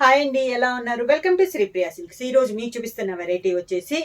Hi అండి, ఎలా ఉన్నారు? Welcome to Sripriya silks. ఈ రోజు మీకు చూపిస్తున్న వెరైటీ వచ్చేసి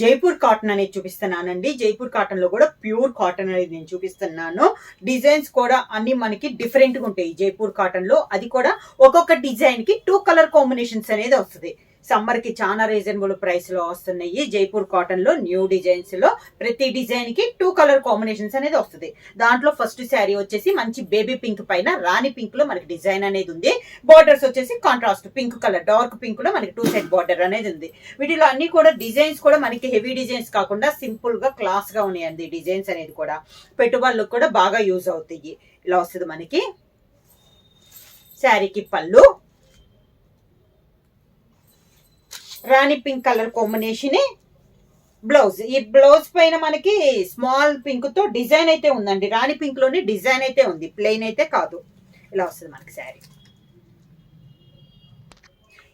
జైపూర్ కాటన్ అనేది చూపిస్తున్నానండి. జైపూర్ కాటన్ లో కూడా ప్యూర్ కాటన్ అనేది నేను చూపిస్తున్నాను. డిజైన్స్ కూడా అన్ని మనకి డిఫరెంట్ గా ఉంటాయి జైపూర్ కాటన్ లో. అది కూడా ఒక్కొక్క డిజైన్ కి 2 కలర్ కాంబినేషన్స్ అనేది వస్తుంది. సమ్మర్ కి చాలా రీజనబుల్ ప్రైస్ లో వస్తున్నాయి. జైపూర్ కాటన్ లో న్యూ డిజైన్స్ లో ప్రతి డిజైన్ కి 2 కలర్ కాంబినేషన్స్ అనేది వస్తుంది. దాంట్లో ఫస్ట్ శారీ వచ్చేసి మంచి బేబీ పింక్ పైన రాణి పింక్ లో మనకి డిజైన్ అనేది ఉంది. బార్డర్స్ వచ్చేసి contrast pink colour, dark pink లో మనకి 2 సైడ్ బార్డర్ అనేది ఉంది. వీటిలో అన్ని కూడా డిజైన్స్ కూడా మనకి హెవీ డిజైన్స్ కాకుండా సింపుల్ గా క్లాస్ గా ఉన్నాయండి. డిజైన్స్ అనేది కూడా పెట్టుబడులకు కూడా బాగా యూజ్ అవుతాయి. ఇలా వస్తుంది మనకి శారీకి పళ్ళు రాణి పింక్ కలర్ కాంబినేషన్, బ్లౌజ్. ఈ బ్లౌజ్ పైన మనకి స్మాల్ పింక్ తో డిజైన్ అయితే ఉందండి. రాణి పింక్ లోనే డిజైన్ అయితే ఉంది, ప్లెయిన్ అయితే కాదు. ఇలా వస్తుంది మనకి శారీ.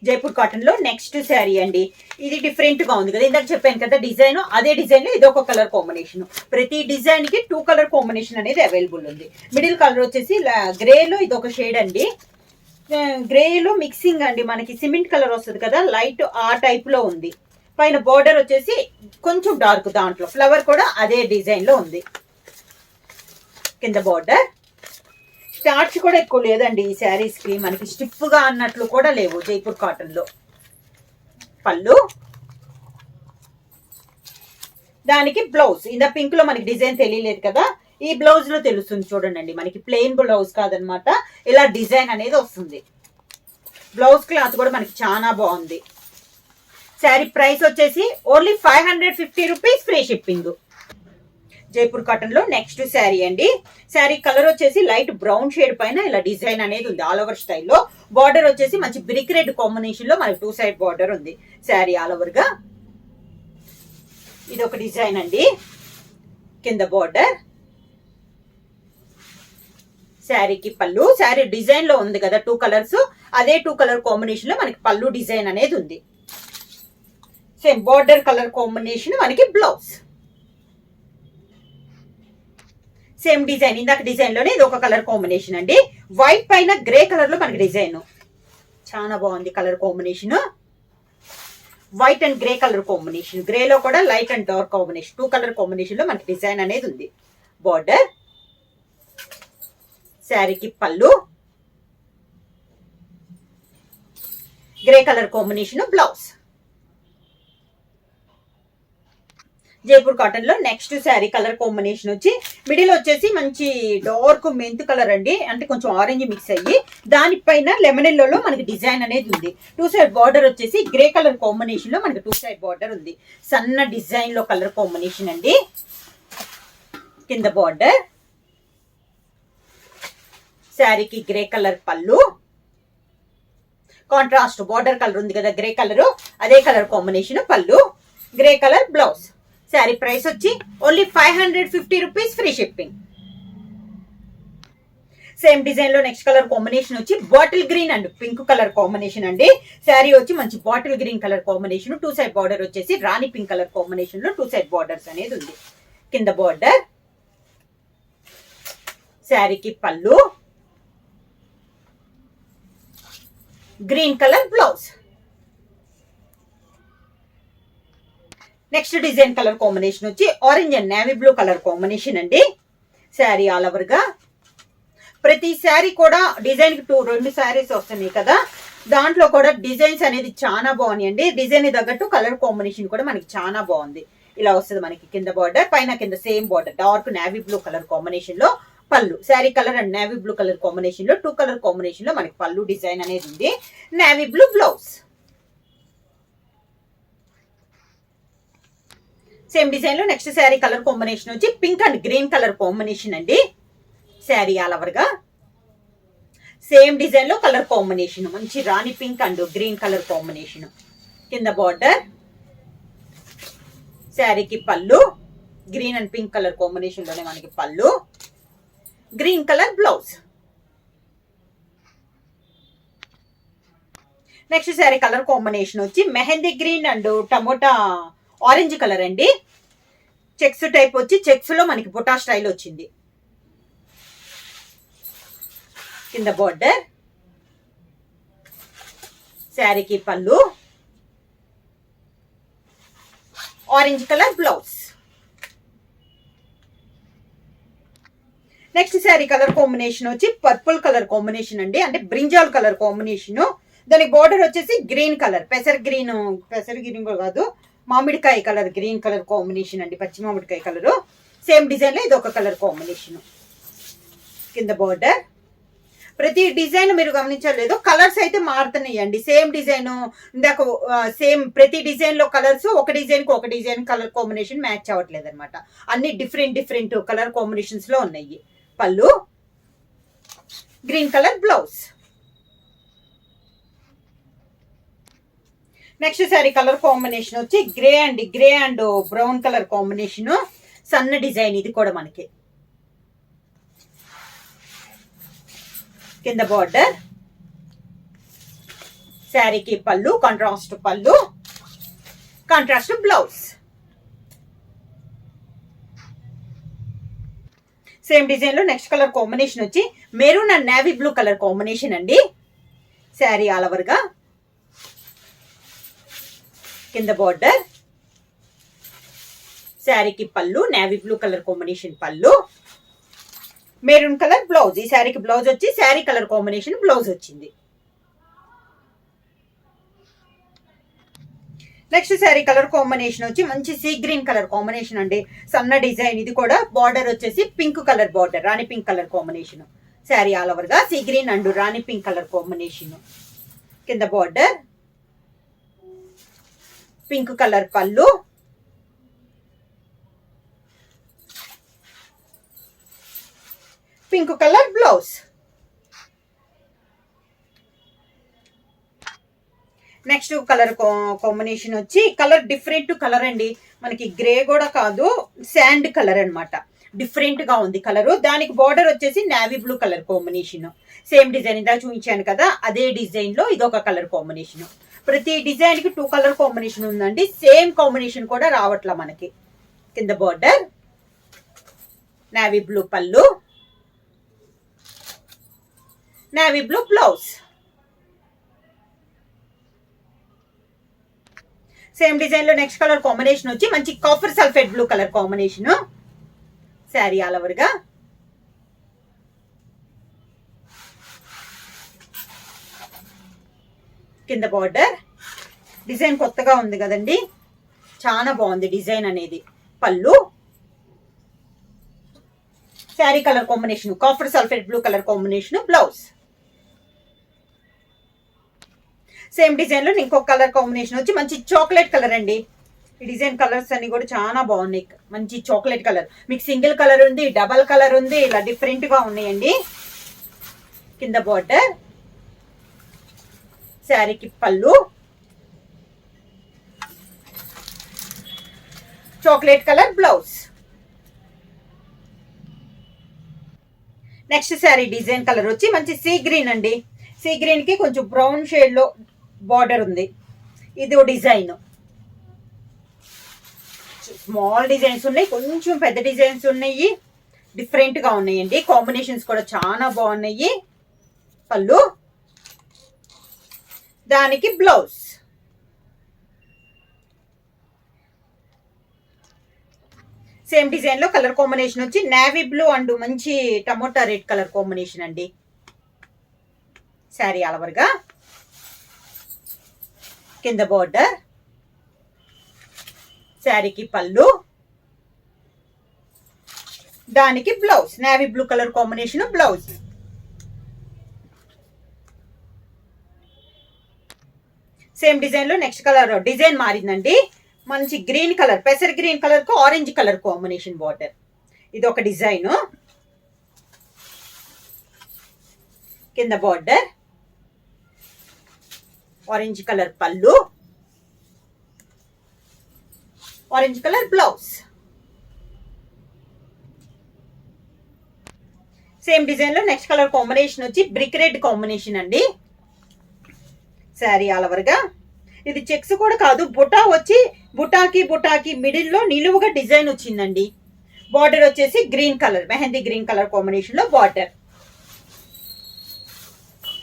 జైపూర్ కాటన్ లో నెక్స్ట్ శారీ అండి. ఇది డిఫరెంట్ గా ఉంది కదా, ఇందాక చెప్పాను కదా డిజైన్. అదే డిజైన్ లో ఇది ఒక కలర్ కాంబినేషన్. ప్రతి డిజైన్ కి 2 కలర్ కాంబినేషన్ అనేది అవైలబుల్ ఉంది. మిడిల్ కలర్ వచ్చేసి గ్రే లో ఇది ఒక షేడ్ అండి. గ్రేలో మిక్సింగ్ అండి, మనకి సిమెంట్ కలర్ వస్తుంది కదా, లైట్ ఆ టైప్ లో ఉంది. పైన బోర్డర్ వచ్చేసి కొంచెం డార్క్, దాంట్లో ఫ్లవర్ కూడా అదే డిజైన్ లో ఉంది. కింద బోర్డర్ స్టార్చ్ కూడా ఎక్కువ లేదండి ఈ శారీస్ కి, మనకి స్టిఫ్ గా అన్నట్లు కూడా లేవు జైపూర్ కాటన్ లో. పళ్ళు, దానికి బ్లౌజ్. ఇందా పింక్ లో మనకి డిజైన్ తెలియలేదు కదా, ఈ బ్లౌజ్ లో తెలుస్తుంది చూడండి. మనకి ప్లెయిన్ బ్లౌజ్ కాదనమాట, ఇలా డిజైన్ అనేది వస్తుంది. బ్లౌజ్ క్లాత్ కూడా మనకి చాలా బాగుంది. శారీ ప్రైస్ వచ్చేసి only 550 rupees, free shipping. Jaipur cotton లో నెక్స్ట్ శారీ అండి. శారీ కలర్ వచ్చేసి లైట్ బ్రౌన్ షేడ్ పైన ఇలా డిజైన్ అనేది ఉంది ఆల్ ఓవర్ స్టైల్లో. బార్డర్ వచ్చేసి మంచి బ్రిక్ రెడ్ కాంబినేషన్ లో మనకి 2 సైడ్ బార్డర్ ఉంది. శారీ ఆల్ ఓవర్ గా ఇది ఒక డిజైన్ అండి. కింద బార్డర్, శారీకి పళ్ళు. శారీ డిజైన్ లో ఉంది కదా 2 కలర్స్, అదే 2 కలర్ కాంబినేషన్ లో మనకి పళ్ళు డిజైన్ అనేది ఉంది. సేమ్ బార్డర్ కలర్ కాంబినేషన్ మనకి బ్లౌజ్. సేమ్ డిజైన్, ఇందాక డిజైన్ లోనే ఇది ఒక కలర్ కాంబినేషన్ అండి. వైట్ పైన గ్రే కలర్ లో మనకి డిజైన్ చాలా బాగుంది. Colour combination white and grey colour combination. Grey లో కూడా light and dark combination, 2 colour combination లో మనకి డిజైన్ అనేది ఉంది. బార్డర్, శారీకి పళ్ళు, grey colour combination blouse. Jaipur cotton లో నెక్స్ట్ శారీ కలర్ కాంబినేషన్ వచ్చి మిడిల్ వచ్చేసి మంచి డార్క్ మెంత్ కలర్ అండి, అంటే కొంచెం ఆరెంజ్ మిక్స్ అయ్యి దానిపైన లెమన్ ఎల్లో మనకి డిజైన్ అనేది ఉంది. 2 సైడ్ బార్డర్ వచ్చేసి గ్రే కలర్ కాంబినేషన్ లో మనకి 2 సైడ్ బార్డర్ ఉంది. సన్న డిజైన్ లో కలర్ కాంబినేషన్ అండి. కింద బార్డర్, శారీకి గ్రే కలర్ పళ్ళు, కాంట్రాస్ట్ బార్డర్ కలర్ ఉంది కదా గ్రే కలర్, అదే కలర్ కాంబినేషన్ పళ్ళు, grey colour blouse. Sari price వచ్చి only 550 rupees, free shipping. Same design లో నెక్స్ట్ కలర్ కాంబినేషన్ వచ్చి bottle green and pink colour combination అండి. శారీ వచ్చి మంచి bottle green colour combination, 2 side border వచ్చేసి రాణి పింక్ కలర్ కాంబినేషన్ లో 2 సైడ్ బార్డర్స్ అనేది ఉంది. కింద బార్డర్, శారీకి పళ్ళు, green colour blouse. Next design colour combination వచ్చి orange and navy blue colour combination అండి. శారీ ఆల్ ఓవర్ గా ప్రతి శారీ కూడా డిజైన్ కి 2 శారీస్ వస్తున్నాయి కదా, దాంట్లో కూడా డిజైన్స్ అనేది చాలా బాగున్నాయండి. డిజైన్ తగ్గట్టు కలర్ కాంబినేషన్ కూడా మనకి చాలా బాగుంది. ఇలా వస్తుంది మనకి. కింద బార్డర్, పైన కింద same border, dark navy blue colour combination లో పళ్ళు. Sari colour and navy blue colour combination లో 2 కలర్ కాంబినేషన్ లో మనకి పళ్ళు డిజైన్ అనేది ఉంది. Navy blue blouse. Same design లో నెక్స్ట్ శారీ కలర్ కాంబినేషన్ వచ్చి pink and green colour combination అండి. శారీ ఆల్ ఓవర్ గా సేమ్ డిజైన్ లో కలర్ కాంబినేషన్ మంచి రాణి pink and green colour combination. కింద బార్డర్, శారీకి పళ్ళు, green and pink colour combination లోనే మనకి పళ్ళు, green colour blouse. Next sari colour combination వచ్చి mehndi green and tomato orange colour అండి. చెక్స్ టైప్ వచ్చి చెక్స్ లో మనకి బుటా స్టైల్ వచ్చింది. కింద బార్డర్, శారీకి పళ్ళు, orange colour blouse. Next sari colour combination వచ్చి పర్పుల్ కలర్ కాంబినేషన్ అండి, అంటే బ్రింజాల్ కలర్ కాంబినేషన్. దానికి బార్డర్ వచ్చేసి గ్రీన్ కలర్, పెసర్ గ్రీన్ కాదు, మామిడికాయ కలర్, గ్రీన్ కలర్ కాంబినేషన్ అండి, పచ్చి మామిడికాయ కలర్. సేమ్ డిజైన్ లో ఇది ఒక కలర్ కాంబినేషన్. కింద బార్డర్. ప్రతి డిజైన్ మీరు గమనించలేదు, కలర్స్ అయితే మారుతున్నాయి అండి. సేమ్ డిజైన్ ఇందాక సేమ్ ప్రతి డిజైన్ లో కలర్స్ ఒక డిజైన్ కి ఒక డిజైన్ కలర్ కాంబినేషన్ మ్యాచ్ అవ్వట్లేదు అనమాట. అన్ని డిఫరెంట్ కలర్ కాంబినేషన్స్ లో ఉన్నాయి. పళ్ళు, green colour blouse. Next sari colour combination వచ్చి grey and brown colour combination. సన్న డిజైన్ ఇది కూడా మనకి. కింద బార్డర్. శారీకి పళ్ళు, కాంట్రాస్ట్ పళ్ళు, కాంట్రాస్ట్ బ్లౌజ్. సేమ్ డిజైన్ లో నెక్స్ట్ కలర్ కాంబినేషన్ వచ్చి maroon and navy blue colour combination అండి. శారీ ఆల్ ఓవర్ గా. కింద బార్డర్. శారీకి పళ్ళు, నేవీ బ్లూ కలర్ కాంబినేషన్ పళ్ళు, మెరూన్ కలర్ బ్లౌజ్. ఈ శారీకి బ్లౌజ్ వచ్చి శారీ కలర్ కాంబినేషన్ బ్లౌజ్ వచ్చింది. నెక్స్ట్ శారీ కలర్ కాంబినేషన్ వచ్చి మంచి సీ గ్రీన్ కలర్ కాంబినేషన్ అండి, సన్న డిజైన్. ఇది కూడా బార్డర్ వచ్చేసి pink colour border, rani pink colour combination. Sari all over గా sea green and rani pink colour combination. కింద బార్డర్. పింక్ కలర్ పళ్ళు, pink colour blouse. Next colour combination వచ్చి కలర్ డిఫరెంట్ కలర్ అండి, మనకి గ్రే కూడా కాదు, శాండ్ కలర్ అన్నమాట. డిఫరెంట్ గా ఉంది కలర్. దానికి బార్డర్ వచ్చేసి navy blue colour combination. Same design ఇందాక చూపించాను కదా, అదే డిజైన్ లో ఇదొక కలర్ కాంబినేషన్. ప్రతి డిజైన్ కి 2 కలర్ కాంబినేషన్ ఉందండి. సేమ్ కాంబినేషన్ కూడా రావట్లా మనకి. కింద బార్డర్. నేవీ బ్లూ పళ్ళు, navy blue blouse. Same design లో నెక్స్ట్ కలర్ కాంబినేషన్ వచ్చి మంచి copper sulphate blue colour combination. Sari all over గా. కింద బార్డర్. డిజైన్ కొత్తగా ఉంది కదండి, చాలా బాగుంది డిజైన్ అనేది. పళ్ళు, sari colour combination copper sulphate blue colour combination blouse. Same design లో ఇంకొక కలర్ కాంబినేషన్ వచ్చి మంచి చాక్లెట్ కలర్ అండి. ఈ డిజైన్ కలర్స్ అన్ని కూడా చాలా బాగున్నాయి. మంచి చాక్లెట్ కలర్, మీకు సింగిల్ కలర్ ఉంది, డబల్ కలర్ ఉంది, ఇలా డిఫరెంట్ గా ఉన్నాయండి. కింద బార్డర్. శారీకి పళ్ళు, chocolate colour blouse. Next sari design colour వచ్చి మంచి సీ గ్రీన్ అండి. సీ గ్రీన్ కి కొంచెం బ్రౌన్ షేడ్ లో బార్డర్ ఉంది. ఇది డిజైన్. స్మాల్ డిజైన్స్ ఉన్నాయి, కొంచెం పెద్ద డిజైన్స్ ఉన్నాయి, డిఫరెంట్ గా ఉన్నాయండి. కాంబినేషన్స్ కూడా చాలా బాగున్నాయి. పళ్ళు, దానికి బ్లౌజ్. సేమ్ డిజైన్ లో కలర్ కాంబినేషన్ వచ్చి నేవీ బ్లూ అండ్ మంచి టమోటా రెడ్ కలర్ కాంబినేషన్ అండి. శారీ ఆల్ ఓవర్ గా. కింద బార్డర్. శారీకి పళ్ళు, దానికి blouse. Navy blue colour combination blouse. Same design లో నెక్స్ట్ కలర్ డిజైన్ మారిందండి. మంచి గ్రీన్ కలర్, పెసర్ గ్రీన్ కలర్ కు ఆరెంజ్ కలర్ కాంబినేషన్ బార్డర్. ఇది ఒక డిజైన్. కింద బార్డర్. ఆరెంజ్ కలర్ పళ్ళు, orange colour blouse. Same design లో నెక్స్ట్ కలర్ కాంబినేషన్ వచ్చి brick red combination అండి. శారీ ఆల్ ఓవర్ గా. ఇది చెక్స్ కూడా కాదు, బుటా వచ్చి బుటాకి మిడిల్ లో నిలువుగా డిజైన్ వచ్చిందండి. బార్డర్ వచ్చేసి green colour, mehndi green colour combination లో బార్డర్.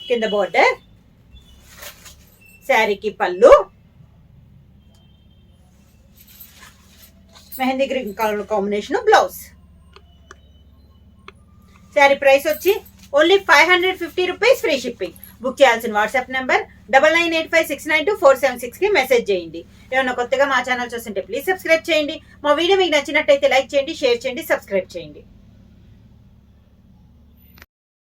కింద బార్డర్. శారీకి పళ్ళు, mehndi green colour combination blouse. Sari price వచ్చి only 550 rupees, free shipping. Book చేయాల్సిన వాట్సాప్ నెంబర్ 9985692476 కి మెసేజ్ చేయండి. ఏమన్నా కొత్తగా మా ఛానల్ చూస్తుంటే ప్లీజ్ సబ్స్క్రైబ్ చేయండి. మా వీడియో మీకు నచ్చినట్టయితే లైక్ చేయండి, షేర్ చేయండి, సబ్స్క్రైబ్ చేయండి.